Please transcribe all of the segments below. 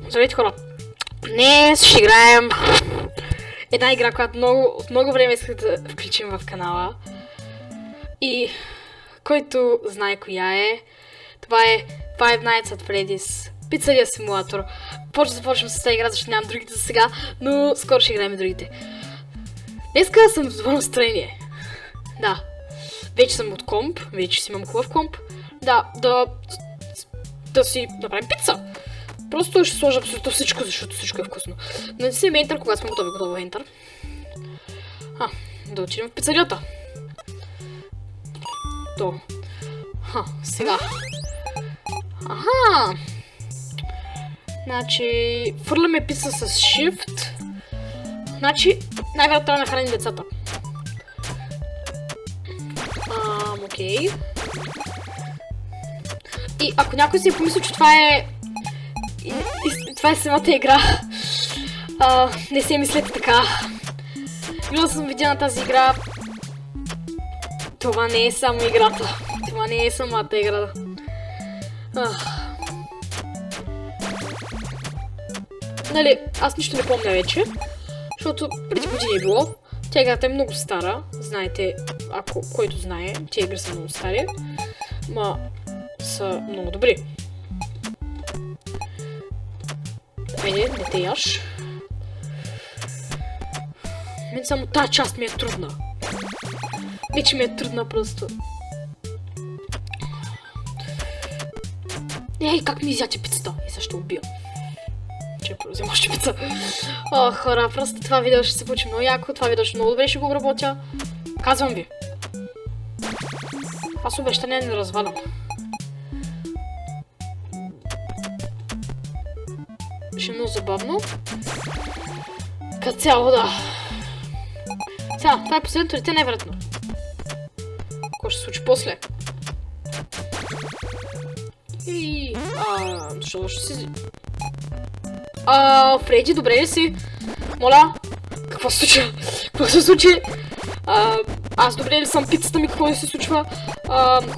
Здравейте, хора! Днес ще играем една игра, която от много време исках да включим в канала. И който знае коя е, това е Five Nights at Freddy's пицария симулатор. Започвам с тази игра, защото нямам другите за сега, но скоро ще играем и другите. Днеска съм в добро настроение. Да, вече съм от комп, вече си имам хубав комп. Да си направим пица. Просто ще сложа абсолютно всичко, защото всичко е вкусно. Натиснем Enter, когато сме готови. Готово Enter. Да отидем в пицарията. Сега. Значи, фърляме пица с Shift. Значи, най-вероятно трябва да нахраним децата. Окей. И ако някой си е помислил, че това е... това е самата игра, не се мислете така. Гледал съм видео на тази игра. Това не е само играта. Това не е самата игра. Нали, аз нищо не помня вече, защото преди години е било. Тя играта е много стара. Знаете, който знае, тия игри са много стари. Ма са много добри. Не те яш. Мен само тази част ми е трудна. Вече ми е трудна просто. Ей, как ми изяте пицата? И защо убия? Че взема още пица. Хора, просто това видео ще се получи много яко. Това видео ще много добре ще го обработя. Казвам ви. Аз обещания не развалям. Ще е много забавно. Като цяло, да. Сега, това е последното дете, най-вероятно. Какво ще се случи после? Защо ще си... Фреди, добре ли си? Моля? Какво се случва? Какво се случи? Аз добре ли съм? Пицата ми какво се случва?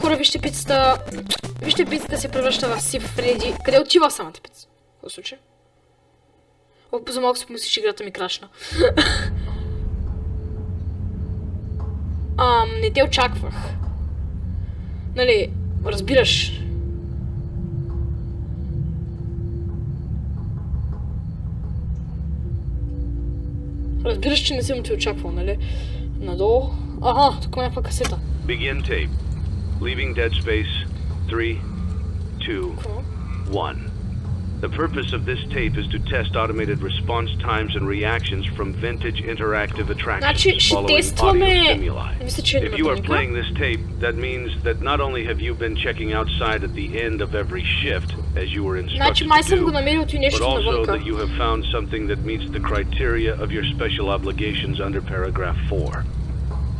Хора, вижте пицата. Вижте пицата се превръща в сив Фреди. Къде отива самата пица? Какво се случи? За малко си помислиш, че играта ми крашна. Не те очаквах. Нали, разбираш. Разбираш, че не съм те очаквал, нали? Надолу. Тук има някаква касета. Begin tape. Leaving dead space. 3, 2, 1. The purpose of this tape is to test automated response times and reactions from vintage interactive attractions following audio stimuli. If you are playing this tape, that means that not only have you been checking outside at the end of every shift, as you were instructed to do, but also that you have found something that meets the criteria of your special obligations under paragraph 4.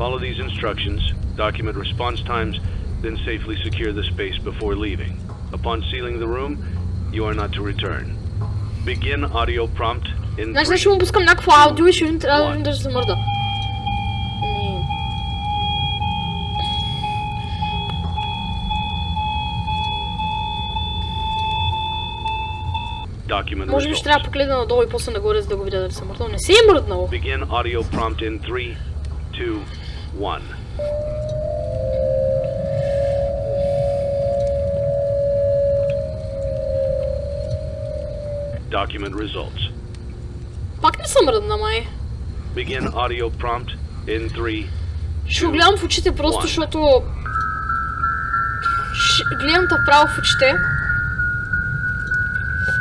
Follow these instructions, document response times, then safely secure the space before leaving. Upon sealing the room, you are not to return. Begin audio prompt in 3, 2, 1. Значи ще му пускам някакво аудио и ще трябва да се мърда. Може би ще трябва да погледна надолу и после нагоре, за да го видя дали съм мърдал. Не се е мърднал. Begin audio prompt in 3, 2, 1. Document results. Пак не съм мръдна, май. Begin audio prompt in 3. Ще го гледам в очите просто, защото... Гледам те право в очите.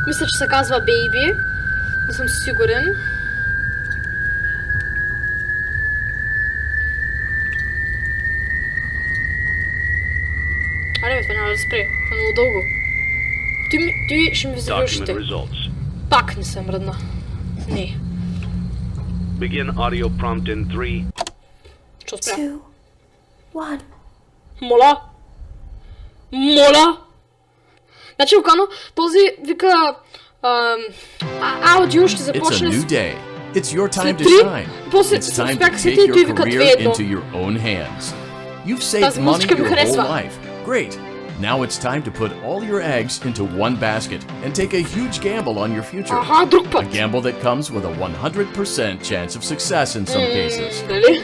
Мисля, че се казва Baby. Не съм сигурен. Аре, това няма да спре. Това е много дълго. Ти ще ми взеви очите. Пак не съм мръдна. Не. Begin audio prompt in 3. Що спря? 2, 1. Моля! Моля! Значи, Лукано, този вика... аудио ще започне It's a new day. It's your time to след 3. shine. После It's time успях to се take и той your вика career 2-1. into your own hands. You've saved Тази money музичка ми your whole харесва. life. Great. Now it's time to put all your eggs into one basket and take a huge gamble on your future. Аха, друг път. A gamble that comes with a 100% chance of success in some cases. Дали?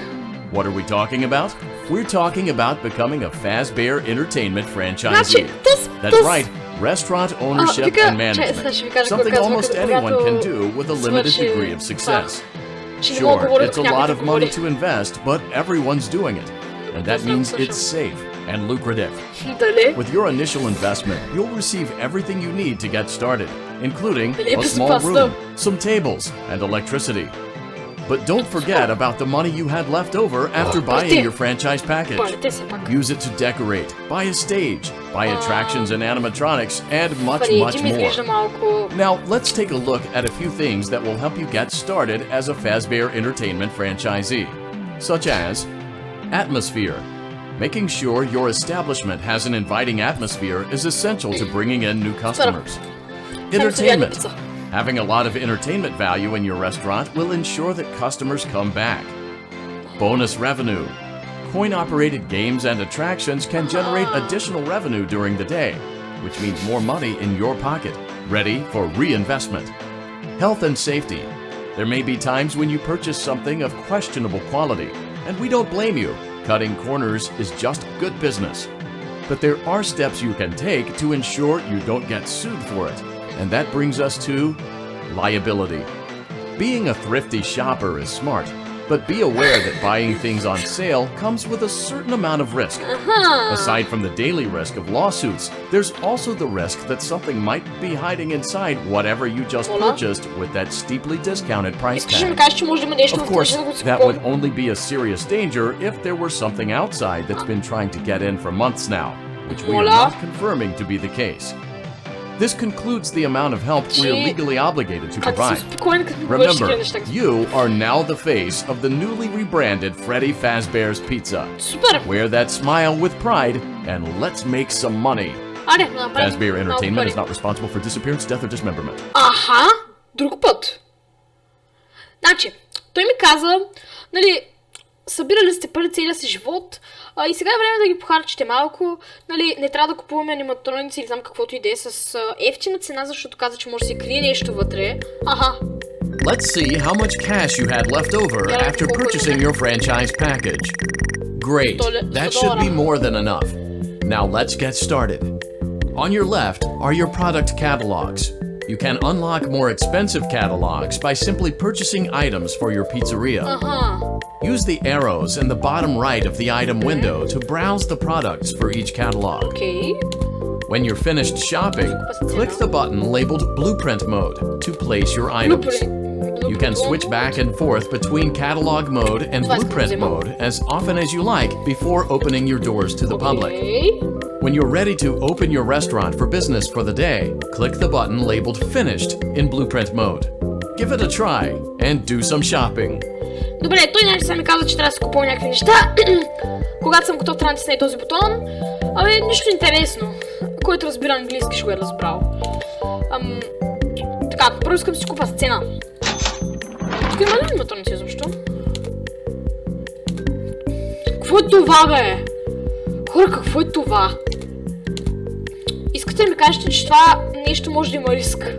What are we talking about? We're talking about becoming a fazbear entertainment franchisee. Значи, That's right, restaurant ownership вика, and management. ще ви кажа Something какво казва, almost като anyone can когато do with a limited свърши degree of success. Ще не мога да Sure, говоря, it's тук a някой lot да of говори. money to invest, but everyone's doing it. And that means it's safe and lucrative. Дали? With your initial investment, you'll receive everything you need to get started, including a small room, some tables, and electricity. But don't forget about the money you had left over after buying your franchise package. Парите се пак. Use it to decorate, buy a stage, buy attractions and animatronics, and much, Пари, much ти ми изглежда more. малко... Now, let's take a look at a few things that will help you get started as a fazbear Entertainment franchisee, such as atmosphere. Making sure your establishment has an inviting atmosphere is essential to bringing in new customers. Entertainment. Having a lot of entertainment value in your restaurant will ensure that customers come back. Bonus revenue. Coin-operated games and attractions can generate additional revenue during the day, which means more money in your pocket, ready for reinvestment. Health and safety. There may be times when you purchase something of questionable quality, and we don't blame you. Cutting corners is just good business. But there are steps you can take to ensure you don't get sued for it. And that brings us to liability. Being a thrifty shopper is smart, but be aware that buying things on sale comes with a certain amount of risk. Aside from the daily risk of lawsuits, there's also the risk that something might be hiding inside whatever you just purchased with that steeply discounted price Искаш да ми tag. кажеш, че може да има нещо Of в course, това, да го си that would купувам? only be a serious danger if there were something outside that's been trying to get in for months now, which we are Voila. not confirming to be the case. This concludes the amount of help we are legally obligated to Как си provide. спокоен, като ми говориш Remember, такива неща. you are now the face of the newly rebranded Freddy Fazbear's Pizza. Супер! Wear that smile with pride and let's make some money. Аре, да направим Fazbear малко Entertainment пари. is not responsible for disappearance, death, or dismemberment. Аха, друг път. Значи, той ми каза, нали, събирали сте пари целия си живот и сега е време да ги похарчите малко. Нали, не трябва да купуваме аниматроници или там каквото и да е с ефтина цена, защото каза, че може да се крие нещо вътре. Аха. Let's see how much cash you had left over after purchasing your franchise package. Great, that should be more than enough. Now let's get started. On your left are your product catalogs. You can unlock more expensive catalogs by simply purchasing items for your pizzeria. Use the arrows in the bottom right of the item window to browse the products for each catalog. Окей. When you're finished shopping, click the button labeled Blueprint Mode to place your items. You can switch back and forth between Catalog Mode and Blueprint Mode as often as you like before opening your doors to the public. Окей. When you're ready to open your restaurant for business for the day, click the button labeled Finished in Blueprint Mode. Give it a try and do some shopping. Добре, той нещо сега ми каза, че трябва да си купувам някакви неща. Когато съм готов, трябва да натисна и този бутон. Абе, нищо интересно. Който разбира английски, ще го е разбрал. Така, първо искам да си купа сцена. Тук има ли аниматроници изобщо? Какво е това, бе? Хора, какво е това? Искате да ми кажете, че това нещо може да има риск?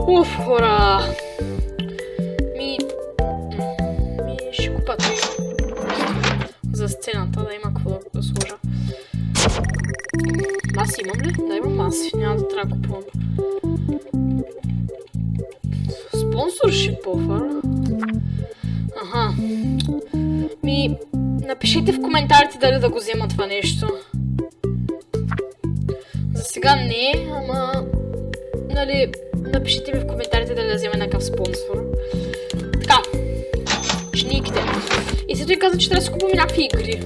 Уф, хора. Ще купа той за сцената, да има какво да сложа. Маси имам ли? Да, имам маси. Няма да трябва да купувам. Спонсоршип офър. Аха. Напишете в коментарите дали да го взема това нещо. За сега не, ама... Нали, напишете ми в коментарите дали да взема някакъв спонсор. Така. Чиниките. И след той каза, че трябва да си купуваме някакви игри.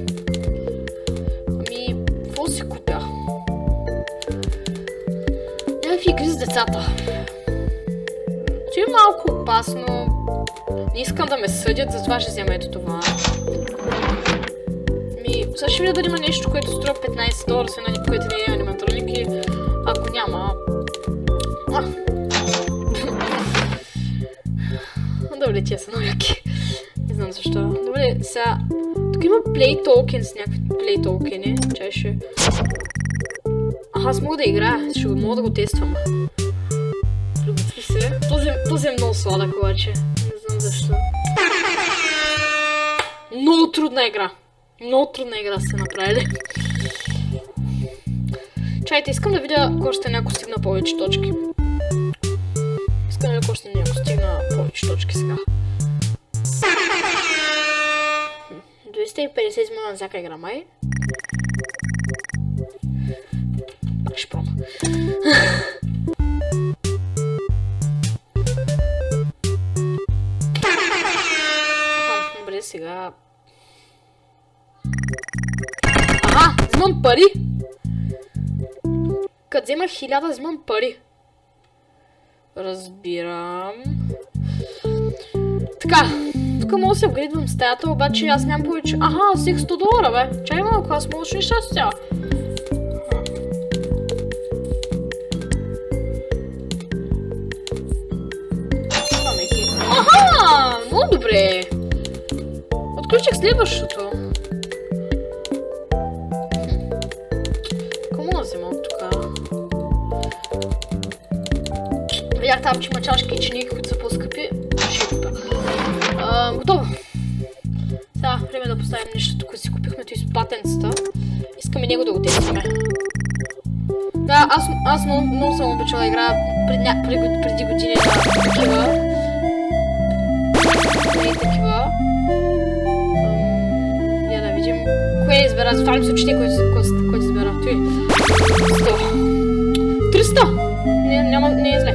Какво си купя? Някакви игри с децата. Това е малко опасно. Не искам да ме съдят, затова ще взема ето това. Сега ще видя дали има нещо, което струва $15, което не е аниматроники. Ако няма... Добре, тия са много яки. Не знам защо. Добре, сега... Тук има Play Tokens някакви... Play Talk, не? Чай ще... Аз мога да играя, ще мога да го тествам. Любопитни се. Този е много сладък обаче. Не знам защо. Много трудна игра. Много трудна игра сте направили. Чайте, искам да видя кой ще някой стигна повече точки. Искам да видя кой ще някой стигна повече точки сега. 250 измена на всяка игра, май. Пак ще пробвам. Добре, сега... взимам пари! Като вземах 1000, взимам пари. Разбирам. Така, тук мога да се вгридвам стаята, обаче аз нямам повече... стих $100, бе. Чай малко, аз мога да неща с тя. Много добре. Отключих следващото. Какво мога да вземам тук? Видях там, че има чашки и чиники, които са по-скъпи. Ще купя. Готово. Сега, време да поставим нещото, което си купихме, то с патенцата. Искаме него да го тестваме. Да, аз много съм обичала да играя преди години на такива. Я да видим. Кое избера? Затварям се очите, кой избера. Той. 100. 300! Не е зле.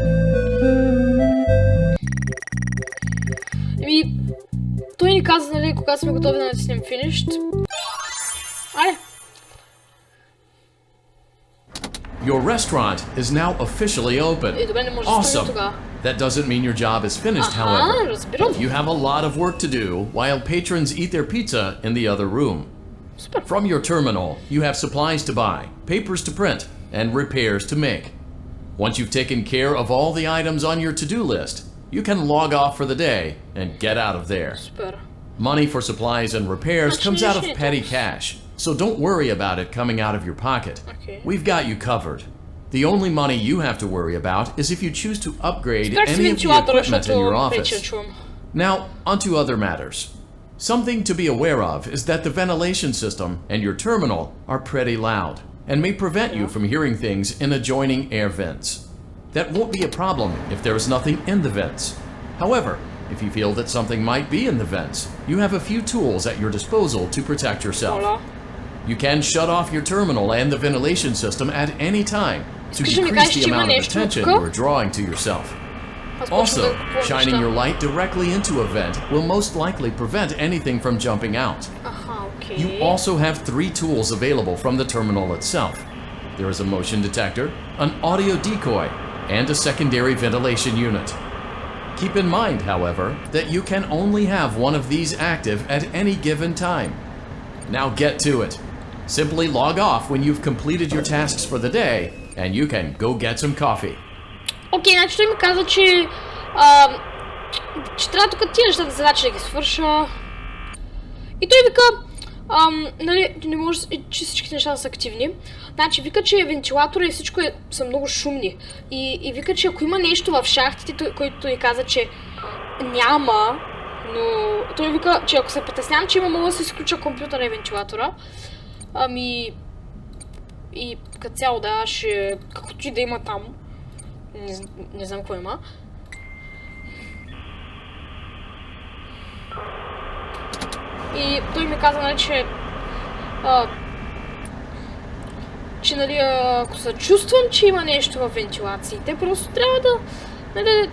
Той ни каза, нали, когато сме готови да натиснем Finished. Айде! Your restaurant is now officially open. Awesome! That doesn't mean your job is finished, however. You have a lot of work to do while patrons eat their pizza in the other room. From your terminal, you have supplies to buy, papers to print, and repairs to make. Once you've taken care of all the items on your to-do list, you can log off for the day and get out of there. Money for supplies and repairs comes out of petty cash, so don't worry about it coming out of your pocket. We've got you covered. The only money you have to worry about is if you choose to upgrade any of the equipment in your office. Now, onto other matters. Something to be aware of is that the ventilation system and your terminal are pretty loud and may prevent you from hearing things in adjoining air vents. That won't be a problem if there is nothing in the vents. However, if you feel that something might be in the vents, you have a few tools at your disposal to protect yourself. You can shut off your terminal and the ventilation system at any time to decrease the amount of attention you're drawing to yourself. Also, shining your light directly into a vent will most likely prevent anything from jumping out. You also have 3 tools available from the terminal itself. There is a motion detector, an audio decoy, and a secondary ventilation unit. Keep in mind, however, that you can only have one of these active at any given time. Now get to it. Simply log off when you've completed your tasks for the day, and you can go get some coffee. Окей, значи той ми каза, че трябва тук тия нещата задачи да ги свърша. И той вика, нали, не може, че всички неща са активни. Значи вика, че вентилатора и всичко са много шумни. И вика, че ако има нещо в шахтите, който той каза, че няма, но той вика, че ако се притеснявам, че има, мога да се изключа компютъра и вентилатора. И като цяло да, ще... каквото и да има там. Не знам какво има. И той ми каза, нали, че нали, ако се чувствам, че има нещо в вентилациите, просто трябва да, нали,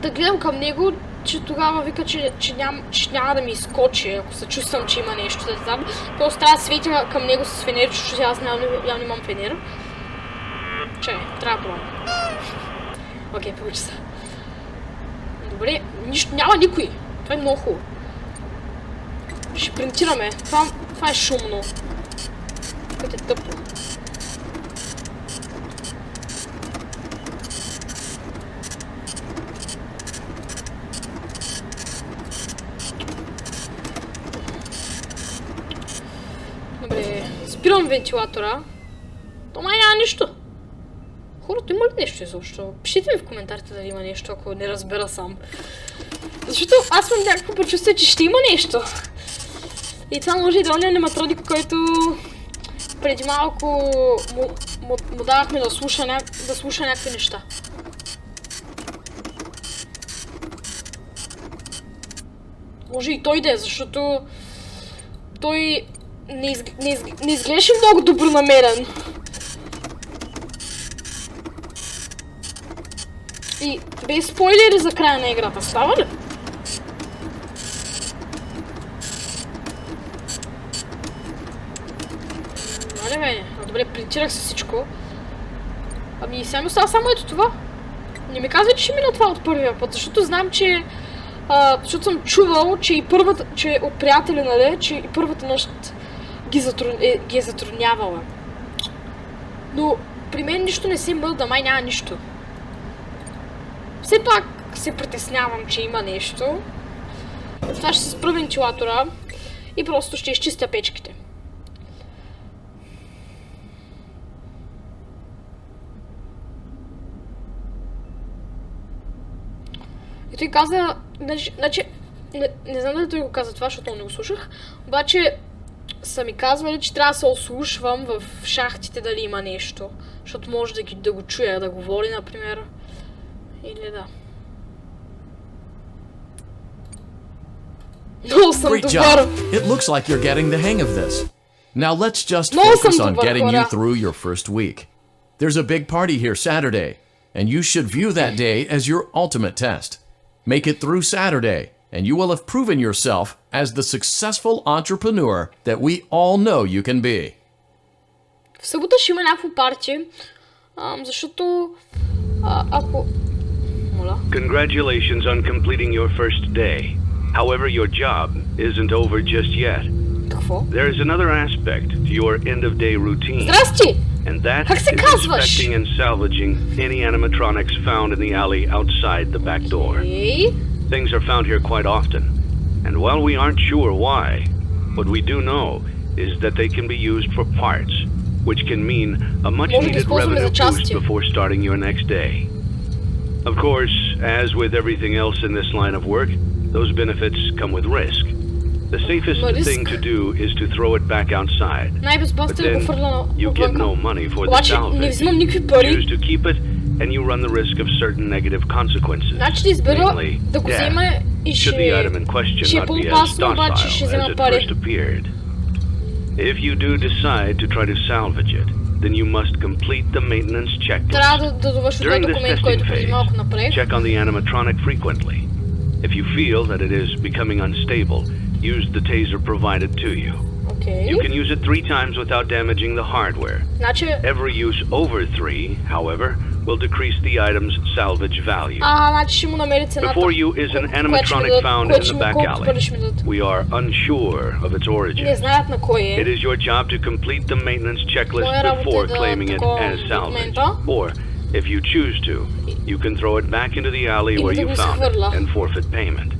да гледам към него, че тогава вика, че няма да ми изкочи, ако се чувствам, че има нещо да знам. Просто трябва да светим към него с фенер, защото аз явно имам фенер. Чакай, трябва да пробвам. Окей, получи се. Добре, няма никой. Това е много хубаво. Ще принтираме. Това е шумно. Като е тъпо. вентилатора. То май няма нищо. Хората има ли нещо изобщо? Пишете ми в коментарите дали има нещо, ако не разбера сам. Защото аз имам някакво предчувствие, че ще има нещо. И това може и да е аниматроник, който преди малко му давахме да слуша някакви неща. Може и той да е, защото той не изглеждаше много добронамерен. И без спойлери за края на играта, става ли? Бе, добре, принтирах се всичко. Ами сега ми остава само ето това. Не ми казвай, че ще мина това от първия път, защото знам, че... защото съм чувал, че и първата... че от приятели, нали, че и първата нощ ги е затруднявала. Но при мен нищо не се мълда, май няма нищо. Все пак се притеснявам, че има нещо. Това ще се спра вентилатора и просто ще изчистя печките. И той каза, значи, не знам дали той го каза това, защото не го слушах, обаче са ми казвали, че трябва да се ослушвам в шахтите дали има нещо, защото може да го чуя, да говори, например, или да. Много съм Great добър! job! It looks like you're getting the hang of this. Now let's just focus on getting you through your first week. There's a big party here Saturday, and you should view that day as your ultimate test. Make it through Saturday, and you will have proven yourself as the successful entrepreneur that we all know you can be. В събота ще има някакво парти, защото ако... Моля? Congratulations on completing your first day. However, your job isn't over just yet. Какво? There is another aspect to your end-of-day routine. Здрасти! And that Как се is казваш? inspecting and salvaging any animatronics found in the alley outside the back door. Окей. Things are found here quite often, and while we aren't sure why, what we do know is that they can be used for parts, which can mean a much-needed revenue boost before starting your next day. Of course, as with everything else in this line of work, those benefits come with risk. The safest thing to do is to throw it back outside. But then you get no money for the salvage. Choose to keep it, and you run the risk of certain negative consequences. Namely, death, should the item in question not be as docile as it first appeared. If you do decide to try to salvage it, then you must complete the maintenance checklist. During this testing phase, check on the animatronic frequently. If you feel that it is becoming unstable, use the taser provided to you. Okay. You can use it 3 times without damaging the hardware. Every use over 3, however, will decrease the item's salvage value. Before you is an animatronic found in the back alley. We are unsure of its origin. It is your job to complete the maintenance checklist before claiming it as salvage. Or, if you choose to, you can throw it back into the alley where you found it and forfeit payment.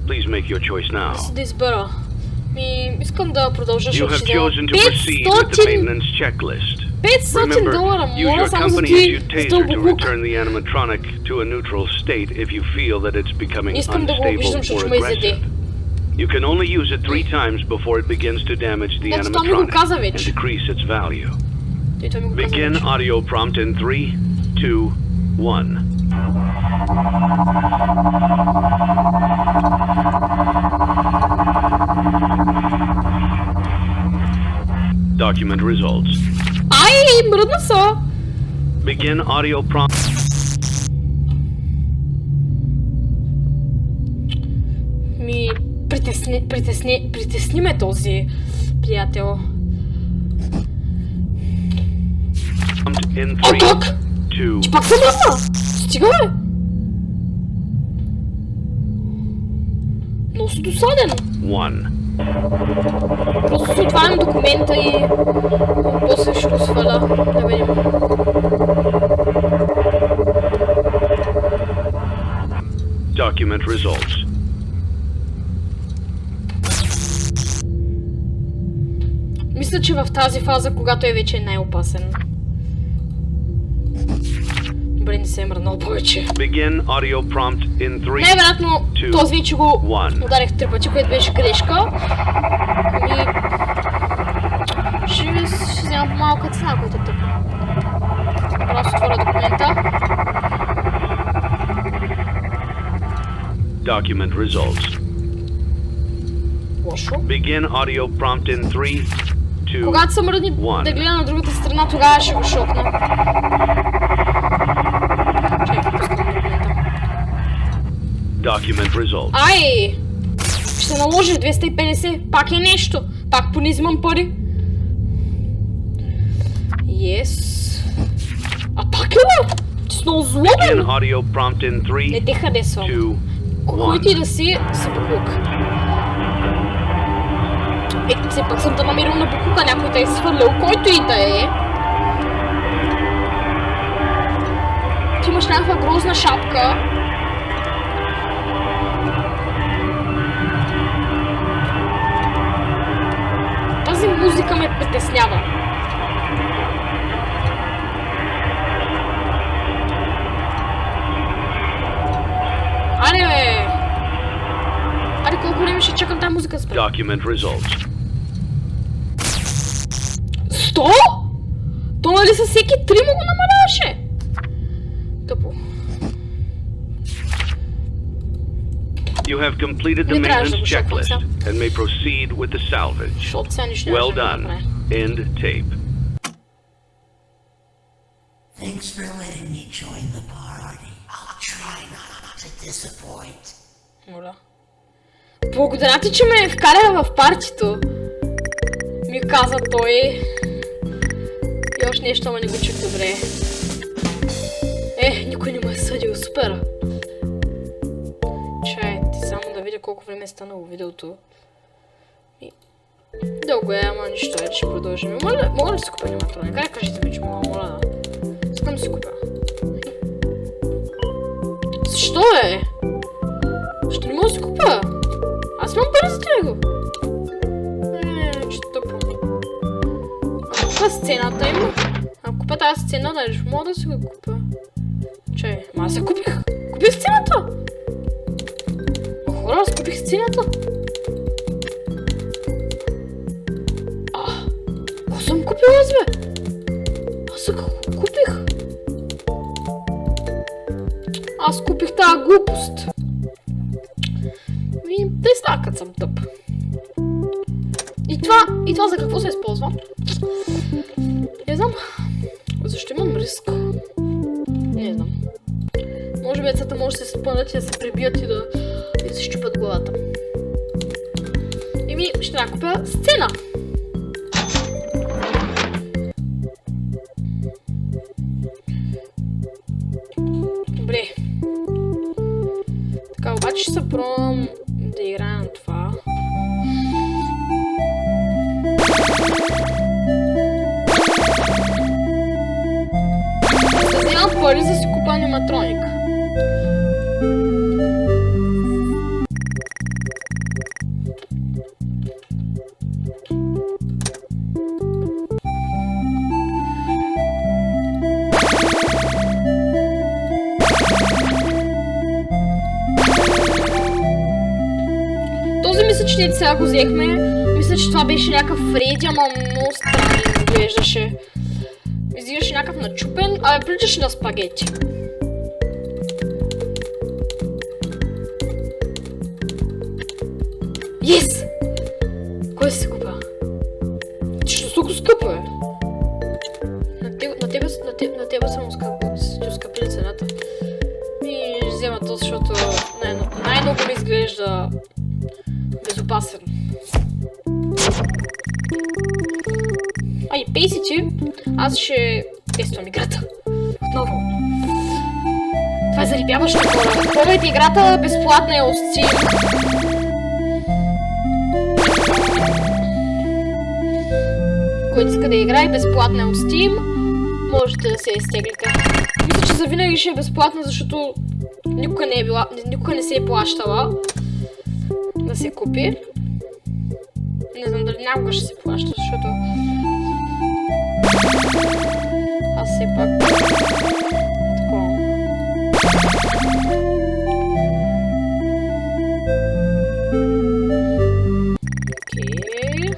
Please make your choice now. You have chosen to proceed with the maintenance checklist. Remember, use your company-issued taser to return the animatronic to a neutral state if you feel that it's becoming unstable or aggressive. You can only use it 3 times before it begins to damage the animatronic and decrease its value. Begin audio prompt in 3, 2, 1. Document results. Ай, мръдна са! Begin audio prompt. Притесни ме този приятел. О, как? Ти пак се мръдна! Стига, бе! Много си досаден. Просто си отварям документа и после ще го сваля. Да видим. Document results. Мисля, че в тази фаза, когато е вече най-опасен. Добре, не се е мръднал повече. Begin audio prompt in 3. Най-вероятно този вече го ударих 3 пъти, което беше грешка. Ще взема по-малка цена, което е тъпо. Просто отворя документа. Document results. Лошо. Begin audio prompt in 3, 2, Когато се мръдни да гледа на другата страна, тогава ще го шокна. Чакай, пускам документа. Document results. Ай! Ще се наложи 250. Пак е нещо. Пак поне взимам пари. Yes. А пак е бе! Ти си много Begin злобен! audio prompt in 3, Не те харесвам. 2, Който и 1. да си буклук. Все пак съм да намирам на буклука, някой да е свърлял, който и да е. Ти имаш някаква грозна шапка. Тази музика ме притеснява. Аре бе! Аре колко време ще чакам тази музика да спре? Document results. 100? То нали са всеки 3 го намаляваше? Тъпо. You have completed the maintenance checklist and may proceed with the salvage. Защото сега нищо Well не done. направи. End tape. Thanks for letting me join the party. I'll try not to disappoint. Моля. Благодаря ти, че ме вкара в партито. Ми каза той. И още нещо, ама не го чух добре. Никой не ме е съдил, супер. Чайте, само да видя колко време е станало видеото. Дълго е, ама нищо, ще продължим. Мога ли да си купя аниматроник? Кай кажете ми, че моля да. Искам да си купя. Защо е? Защо не мога да си купя? Аз имам пари за него. Че тъпо. Ако купя сцената им, ако купя тази сцена, дали мога да си го купя. Чай, аз я купих. Купих сцената! Хора, аз купих сцената. Какво съм купил аз, бе? Аз купих. Аз купих тази глупост. Те става, като съм тъп. И това за какво се използва? Не знам. Защо имам риск? Не знам. Може би децата може да се спънат и да се прибият и да се щупят главата. Ще трябва да купя сцена. Добре. Така, обаче ще се пробвам да играя на това. Да вземам пари за да си купа аниматроник. Мисля, че ние сега го взехме. Мисля, че това беше някакъв фредди, ама много странно изглеждаше. Изглеждаше някакъв начупен, а приличаше на спагети. Yes! Кой си купа? Ти ще толкова скъпо е? На тебе само скъпили цената. И ще взема този, защото най-много ми изглежда безопасен. Пейсичи, аз ще тествам играта. Отново. Това е зарибяващо хора. Пробвайте играта, безплатна е от Steam. Който иска да играе, безплатна е от Steam. Можете да се изтеглите. Мисля, че завинаги ще е безплатна, защото никога не се е плащала да се купи. Не знам дали някога ще си плаща, защото... Аз все пак... Такова. Окей.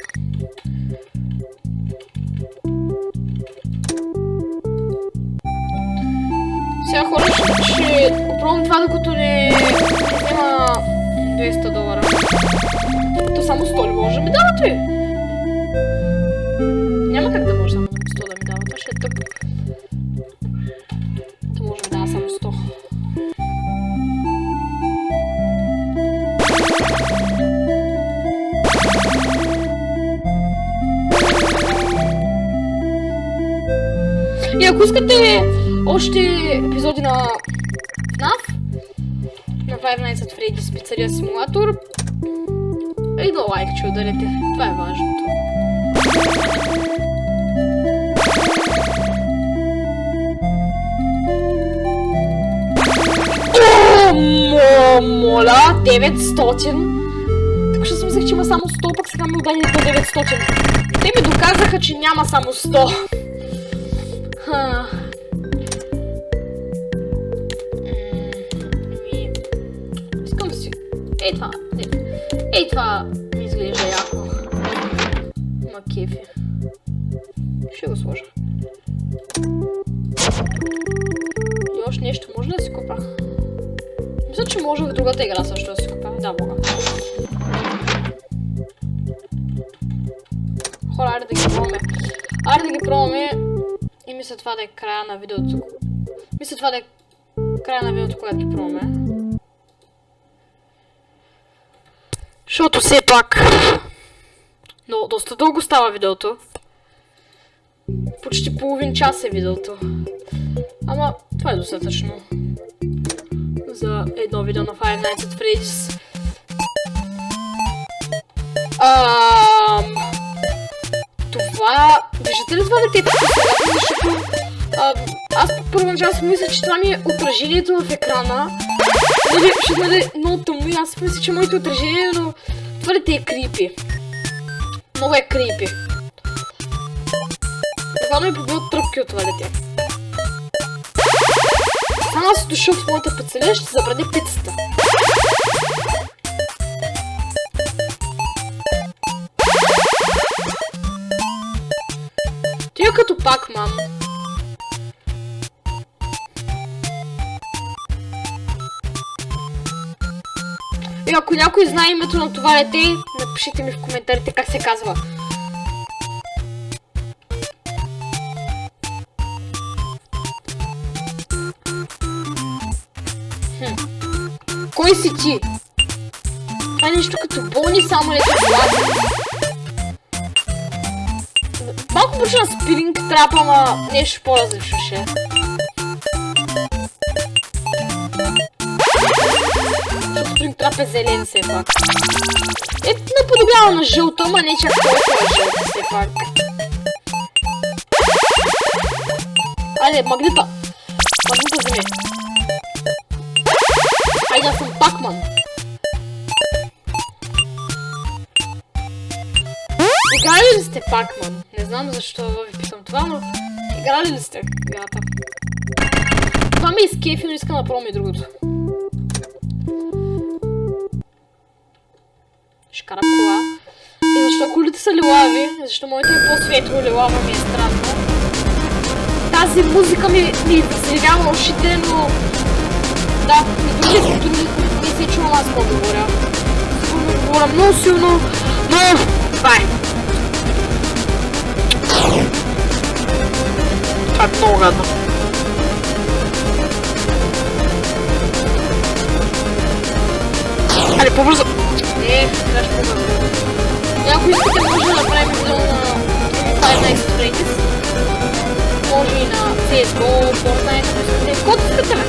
Сега хора ще опробвам това, докато не взема $200. То само 100 ли може да ми дава той? Няма как да може само 100 да ми дава, това ще е тъпо. То може да ми дава само 100. И ако искате още епизоди на FNAF, на Five Nights at Freddy's пицария симулатор, и да лайк, че ударите. Това е важното. О, моля, 900. Тук ще си мислех, че има само 100, пък сега ми ударили по 900. Те ми доказаха, че няма само 100. Искам да си... Ей това, ей това ми изглежда яко. Ма кефи. Ще го сложа. И още нещо може ли да си купа? Мисля, че може в другата игра също да си купа. Да, мога. Хора, айде да ги пробваме. Айде да ги пробваме. И мисля това да е края на видеото. Мисля това да е края на видеото, когато ги пробваме. Защото все пак... Но доста дълго става видеото. Почти половин час е видеото. Ама това е достатъчно. За едно видео на Five Nights at Freddy's. Това... Виждате ли това детето? Защото... Аз първоначално си мисля, че това ми е отражението в екрана. Нали, ще бъде много тъмно и аз мисля, че моето отражение, но това дете е крипи. Много е крипи. Това ми е побил тръпки от това дете. Само аз дошъл в моята пицария, ще забраня пицата. Ти е като Пакман. И ако някой знае името на това дете, напишите ми в коментарите как се казва. Кой си ти? Това е нещо като болни само лето злати. Малко почва на спиринг трап, ама нещо по-различно ще е. Спринг трап е зелен все пак. Е, наподобява на жълто, ама не чак толкова жълто все пак. Айде, магнита! Магнита вземи. Айде, аз съм Пакман. Играли ли сте Пакман? Не знам защо ви питам това, но... Играли ли сте играта? Това ми е скефи, но искам да пробвам и другото. Ще кара кола. И защо колите са лилави? Защо моите е по-светло лилава ми е странно. Тази музика ми взривява ушите, но... Да, и другите не се чувам аз какво говоря. Говоря много силно, но... Това е. Това е много гадно. Айде, по-бързо! Трябваше по-бързо. И ако искате, може да направим видео на Five Nights at Freddy's. Може и на CSGO, Fortnite, ако искате. Каквото искате, бе!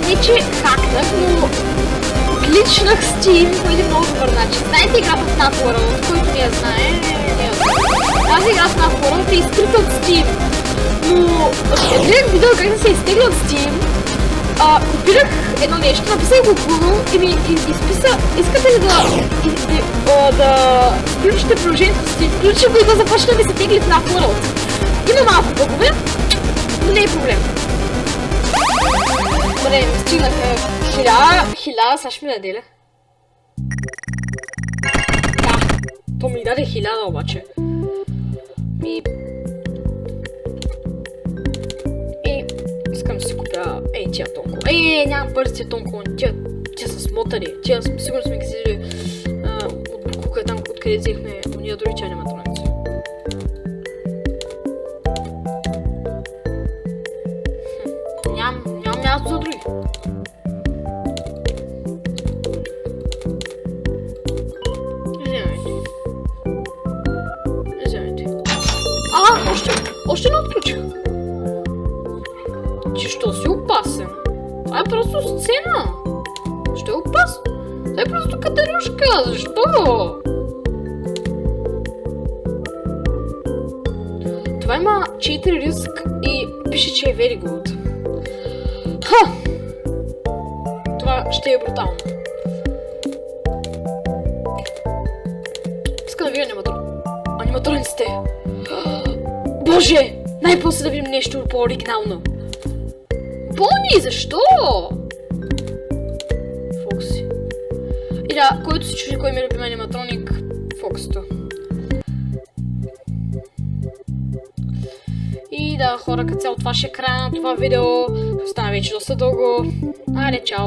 Не че хакнах, но гличнах Steam по един много добър начин. Знаете играта в World, който не я знае, не я знае. Тази игра в World е изкрита от Steam. Но гледах видео как да се изтегля от Steam. Копирах едно нещо, написах го в Google и ми изписа, искате ли да включите приложението в Steam, включи го и да започне да се тегли в World. Има малко бъгове, но не е проблем. Добре, стигнаха 1000, сега ще ми даде. Да, то ми даде 1000 обаче. Искам да си купя тия тонко. Нямам пари с тия тонко, тия са смотани. Тия сигурно сме ги взели от буклука там, откъде взехме уния други чайни матроници. Нямам място за други. Извинявайте. Още не отключих. Че що си опасен? Това е просто сцена. Що е опасно? Това е просто катерушка. Защо? Това има 4 риск и пише, че е very good. Това ще е брутално. Искам да видя аниматрониците. Боже! Най-после да видим нещо по-оригинално. Бони, защо? Фокси. И да, който се чуди кой ми е любим аниматроник, Фоксито. И да, хора, като цяло това ще е края на това видео. Остана вече доста дълго. Айде, чао!